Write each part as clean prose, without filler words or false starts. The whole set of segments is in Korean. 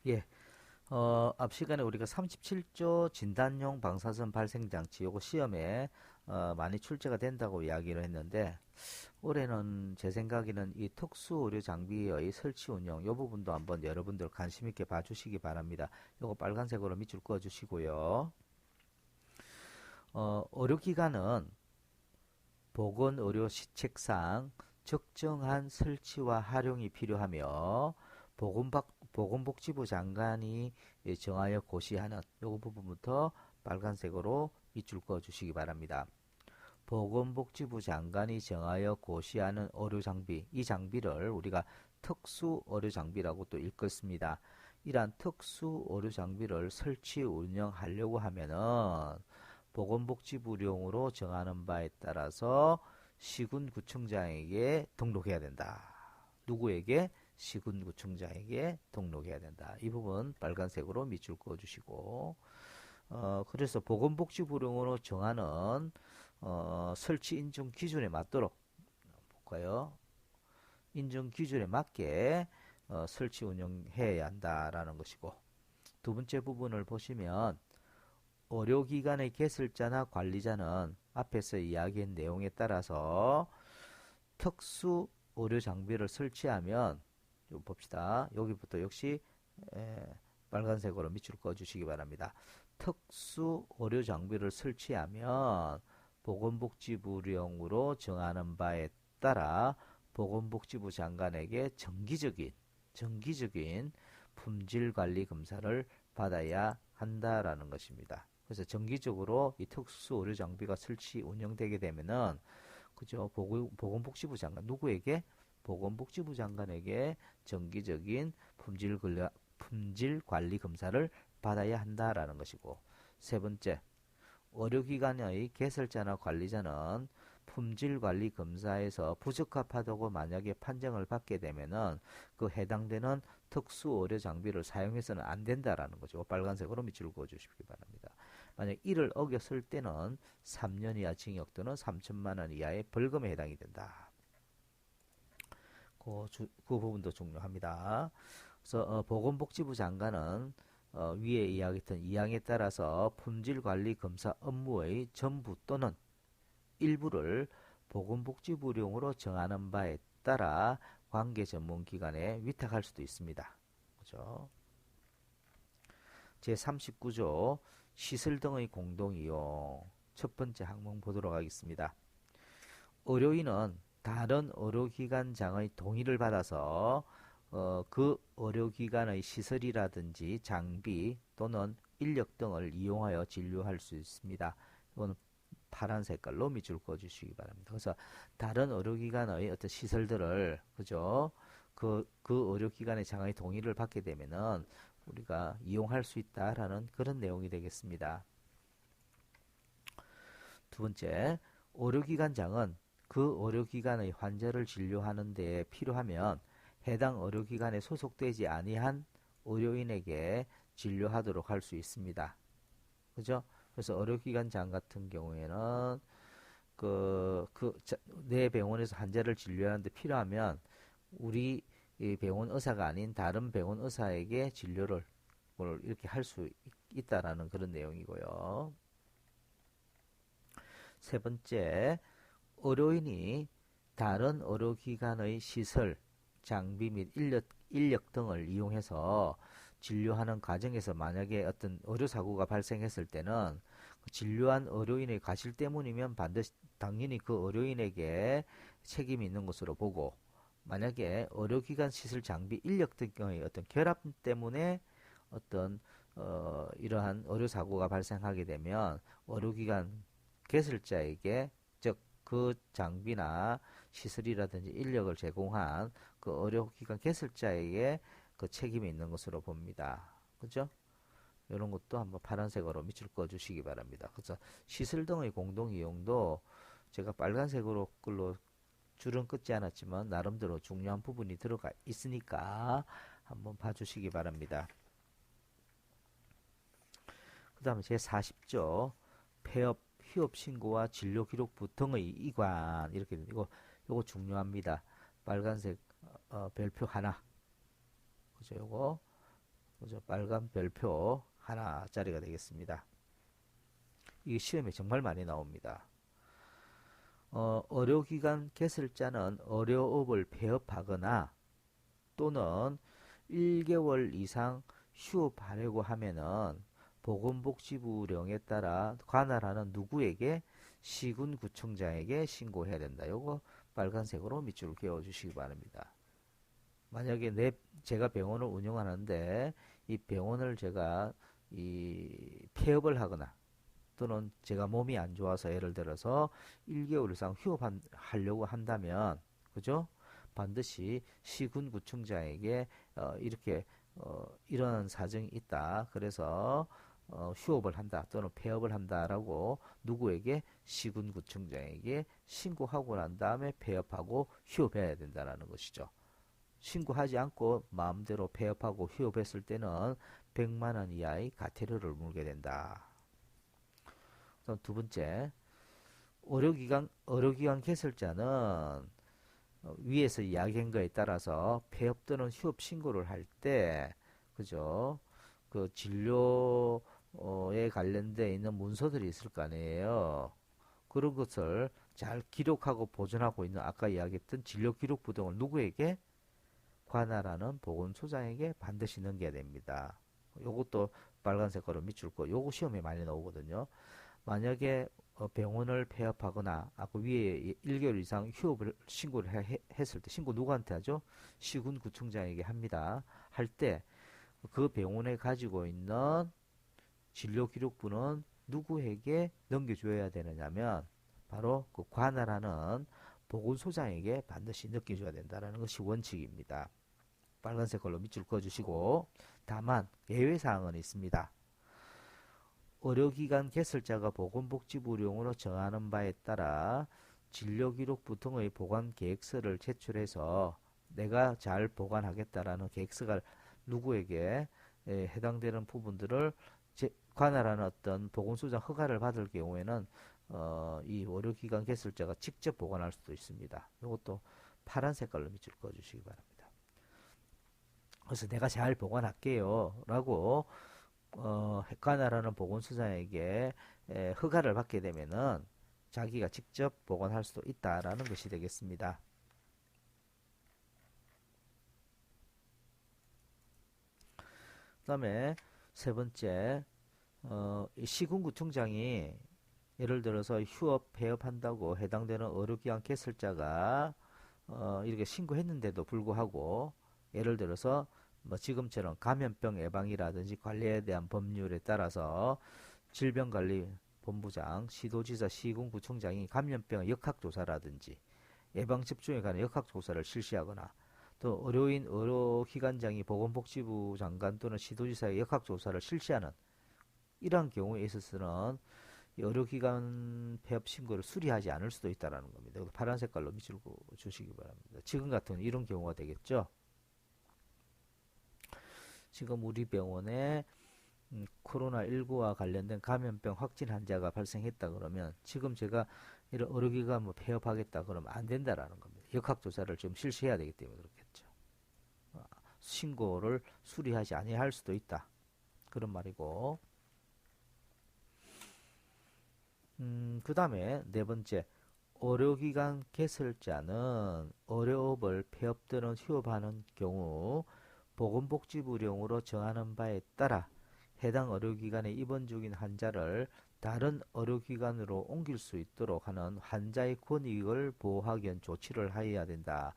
예, 앞 시간에 우리가 37조 진단용 방사선 발생장치 요거 시험에 많이 출제가 된다고 이야기를 했는데 올해는 제 생각에는 이 특수 의료 장비의 설치 운영 요 부분도 한번 여러분들 관심 있게 봐주시기 바랍니다. 요거 빨간색으로 밑줄 그어 주시고요. 의료기관은 보건의료 시책상 적정한 설치와 활용이 필요하며 보건복지부 장관이 정하여 고시하는 요 부분부터 빨간색으로 밑줄 그어 주시기 바랍니다. 보건복지부 장관이 정하여 고시하는 의료장비, 이 장비를 우리가 특수의료장비라고 또 읽었습니다. 이러한 특수의료장비를 설치 운영하려고 하면은 보건복지부령으로 정하는 바에 따라서 시군구청장에게 등록해야 된다. 누구에게? 시군구청장에게 등록해야 된다. 이 부분 빨간색으로 밑줄 그어주시고 그래서 보건복지부령으로 정하는 설치 인증 기준에 맞도록 볼까요? 인증 기준에 맞게 설치 운영해야 한다라는 것이고 두 번째 부분을 보시면 의료기관의 개설자나 관리자는 앞에서 이야기한 내용에 따라서 특수 의료 장비를 설치하면 봅시다. 여기부터 역시 빨간색으로 밑줄 그어 주시기 바랍니다. 특수 의료 장비를 설치하면 보건복지부령으로 정하는 바에 따라 보건복지부 장관에게 정기적인 품질 관리 검사를 받아야 한다라는 것입니다. 그래서 정기적으로 이 특수 의료 장비가 설치 운영되게 되면은 그죠? 보건복지부 장관 누구에게? 보건복지부 장관에게 정기적인 품질 관리 검사를 받아야 한다라는 것이고 세 번째 의료기관의 개설자나 관리자는 품질관리 검사에서 부적합하다고 만약에 판정을 받게 되면은 그 해당되는 특수 의료 장비를 사용해서는 안 된다라는 거죠. 빨간색으로 밑줄 그어 주시기 바랍니다. 만약 이를 어겼을 때는 3년 이하 징역 또는 3천만 원 이하의 벌금에 해당이 된다. 그 부분도 중요합니다. 그래서 보건복지부 장관은 위에 이야기했던 이항에 따라서 품질관리 검사 업무의 전부 또는 일부를 보건복지부령으로 정하는 바에 따라 관계 전문기관에 위탁할 수도 있습니다. 그죠? 제39조 시설 등의 공동이용 첫 번째 항목 보도록 하겠습니다. 의료인은 다른 의료기관장의 동의를 받아서 그 의료기관의 시설이라든지 장비 또는 인력 등을 이용하여 진료할 수 있습니다. 이거는 파란 색깔로 밑줄 그어 주시기 바랍니다. 그래서 다른 의료기관의 어떤 시설들을 그죠? 그 의료기관의 장의 동의를 받게 되면은 우리가 이용할 수 있다라는 그런 내용이 되겠습니다. 두 번째, 의료기관장은 그 의료기관의 환자를 진료하는 데 필요하면 해당 의료기관에 소속되지 아니한 의료인에게 진료하도록 할 수 있습니다. 그죠? 그래서 의료기관장 같은 경우에는 내 병원에서 환자를 진료하는데 필요하면 우리 이 병원 의사가 아닌 다른 병원 의사에게 진료를 이렇게 할 수 있다라는 그런 내용이고요. 세 번째, 의료인이 다른 의료기관의 시설, 장비 및 인력 등을 이용해서 진료하는 과정에서 만약에 어떤 의료사고가 발생했을 때는 그 진료한 의료인의 과실 때문이면 당연히 그 의료인에게 책임이 있는 것으로 보고 만약에 의료기관 시설 장비 인력 등의 어떤 결합 때문에 어떤 이러한 의료사고가 발생하게 되면 의료기관 개설자에게 즉 그 장비나 시설이라든지 인력을 제공한 그 의료기관 개설자에게 그 책임이 있는 것으로 봅니다. 그죠? 이런 것도 한번 파란색으로 밑줄 그어 주시기 바랍니다. 그래서 시설 등의 공동 이용도 제가 빨간색으로 끌로 줄은 긋지 않았지만 나름대로 중요한 부분이 들어가 있으니까 한번 봐주시기 바랍니다. 그 다음에 제40조 폐업, 휴업 신고와 진료 기록부 등의 이관 이렇게 요거 중요합니다. 빨간색 별표 하나 그죠? 요거 그죠? 빨간 별표 하나짜리가 되겠습니다. 이게 시험에 정말 많이 나옵니다. 의료기관 개설자는 의료업을 폐업하거나 또는 1개월 이상 휴업하려고 하면은 보건복지부령에 따라 관할하는 누구에게 시군구청장에게 신고해야 된다. 요거 빨간색으로 밑줄을 그어 주시기 바랍니다. 만약에 제가 병원을 운영하는데 이 병원을 제가 이 폐업을 하거나 또는 제가 몸이 안 좋아서 예를 들어서 1개월 이상 휴업하려고 한다면 그죠? 반드시 시군구청장에게 이렇게 이런 사정이 있다. 그래서 휴업을 한다 또는 폐업을 한다라고 누구에게 시군구청장에게 신고하고 난 다음에 폐업하고 휴업해야 된다는 것이죠. 신고하지 않고 마음대로 폐업하고 휴업했을 때는 100만 원 이하의 과태료를 물게 된다. 두 번째, 의료기관 개설자는 위에서 이야기한 거에 따라서 폐업 또는 휴업 신고를 할 때, 그죠? 그 진료에 관련돼 있는 문서들이 있을 거 아니에요. 그런 것을 잘 기록하고 보존하고 있는 아까 이야기했던 진료기록부 등을 누구에게? 관할하는 보건소장에게 반드시 넘겨야 됩니다. 요것도 빨간색으로 밑줄 거, 요거 시험에 많이 나오거든요. 만약에 병원을 폐업하거나 아까 위에 1개월 이상 휴업을 신고를 했을 때 신고 누구한테 하죠? 시군구청장에게 합니다. 할 때 그 병원에 가지고 있는 진료기록부는 누구에게 넘겨줘야 되느냐면 바로 그 관할하는 보건소장에게 반드시 넘겨줘야 된다는 것이 원칙입니다. 빨간색 걸로 밑줄 그어주시고 다만 예외사항은 있습니다. 의료기관 개설자가 보건복지부령으로 정하는 바에 따라 진료기록부 등의 보관 계획서를 제출해서 내가 잘 보관하겠다라는 계획서가 누구에게 해당되는 부분들을 관할하는 어떤 보건소장 허가를 받을 경우에는 이 의료기관 개설자가 직접 보관할 수도 있습니다. 이것도 파란 색깔로 밑줄 그어주시기 바랍니다. 그래서 내가 잘 보관할게요 라고 관할하는 보건소장에게 허가를 받게 되면은 자기가 직접 보관할 수도 있다라는 것이 되겠습니다. 그 다음에 세 번째, 시군구청장이 예를 들어서 휴업, 폐업한다고 해당되는 의료기관 개설자가 이렇게 신고했는데도 불구하고 예를 들어서 뭐 지금처럼 감염병 예방이라든지 관리에 대한 법률에 따라서 질병관리본부장, 시도지사, 시군구청장이 감염병 역학조사라든지 예방접종에 관한 역학조사를 실시하거나 또 의료인, 의료기관장이 보건복지부 장관 또는 시도지사의 역학조사를 실시하는 이러한 경우에 있어서는 의료기관 폐업 신고를 수리하지 않을 수도 있다는 겁니다. 파란 색깔로 밑줄 주시기 바랍니다. 지금 같은 이런 경우가 되겠죠. 지금 우리 병원에 코로나19와 관련된 감염병 확진 환자가 발생했다 그러면 지금 제가 이런 의료기관 뭐 폐업하겠다 그러면 안 된다라는 겁니다. 역학조사를 좀 실시해야 되기 때문에 그렇겠죠. 신고를 수리하지 아니할 수도 있다. 그런 말이고. 그 다음에 네 번째, 의료기관 개설자는 의료업을 폐업 또는 휴업하는 경우 보건복지부령으로 정하는 바에 따라 해당 의료기관에 입원 중인 환자를 다른 의료기관으로 옮길 수 있도록 하는 환자의 권익을 보호하기 위한 조치를 하여야 된다.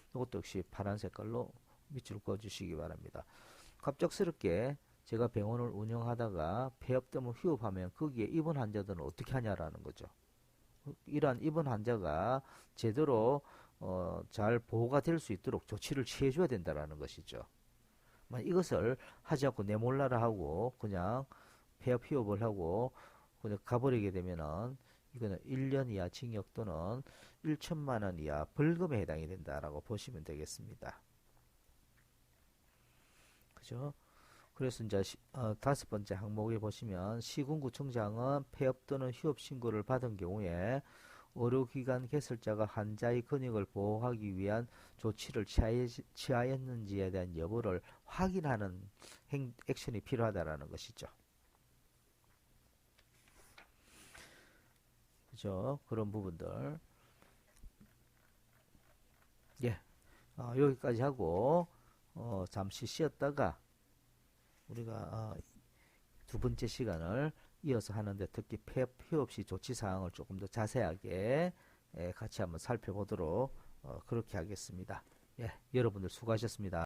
이것도 역시 파란 색깔로 밑줄 그어주시기 바랍니다. 갑작스럽게 제가 병원을 운영하다가 폐업 때문에 휴업하면 거기에 입원 환자들은 어떻게 하냐라는 거죠. 이러한 입원 환자가 제대로 잘 보호가 될 수 있도록 조치를 취해줘야 된다는 것이죠. 이것을 하지 않고 내몰라라 하고 그냥 폐업 휴업을 하고 그냥 가버리게 되면은 이거는 1년 이하 징역 또는 1천만 원 이하 벌금에 해당이 된다라고 보시면 되겠습니다. 그죠? 그래서 이제 다섯 번째 항목에 보시면 시군구청장은 폐업 또는 휴업 신고를 받은 경우에 의료기관 개설자가 환자의 근육을 보호하기 위한 조치를 취하였는지에 대한 여부를 확인하는 액션이 필요하다라는 것이죠. 그죠? 그런 부분들. 예, 여기까지 하고 잠시 쉬었다가 우리가 두 번째 시간을 이어서 하는데 특히 폐업 시 조치 사항을 조금 더 자세하게 같이 한번 살펴보도록 그렇게 하겠습니다. 예, 여러분들 수고하셨습니다.